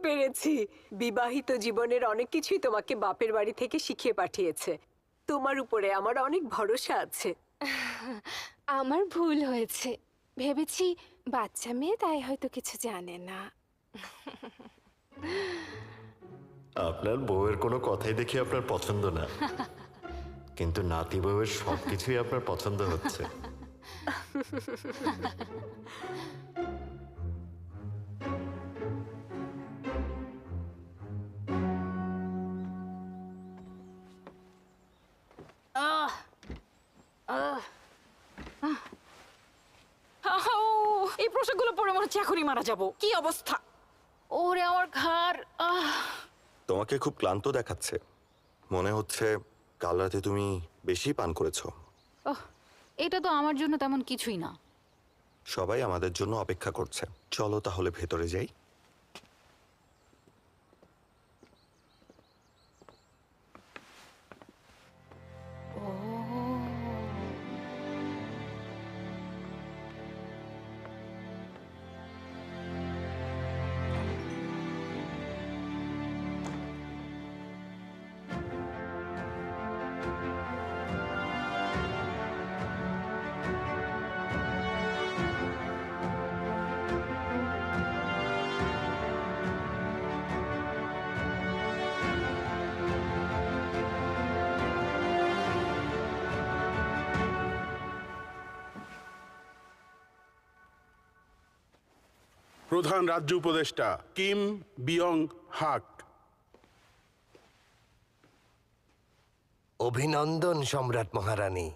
পেরেছি। বিবাহিত জীবনের অনেক কিছুই তোমাকে বাপের বাড়ি থেকে শিখিয়ে পাঠিয়েছে। তোমার উপরে আমার অনেক ভরসা আছে। আমার ভুল হয়েছে, ভেবেছি বাচ্চা মেয়ে, তাই হয়তো কিছু জানে না। আপনার বউয়ের কোনো কথাই দেখি আপনার পছন্দ না, কিন্তু নাতি বউয়ের সবকিছুই আপনার পছন্দ হচ্ছে। এই পোশাকগুলো পরে মনে হচ্ছে এখনই মারা যাব। কি অবস্থা! ওরে আমার ঘাড়! তোমাকে খুব ক্লান্ত দেখাচ্ছে, মনে হচ্ছে কাল রাতে তুমি বেশি পান করেছো। এটা তো আমার জন্য তেমন কিছুই না। সবাই আমাদের জন্য অপেক্ষা করছে, চলো তাহলে ভেতরে যাই। প্রধান রাজ্য উপদেষ্টা কিম বিয়ং হাক। অভিনন্দন সম্রাট মহারানী।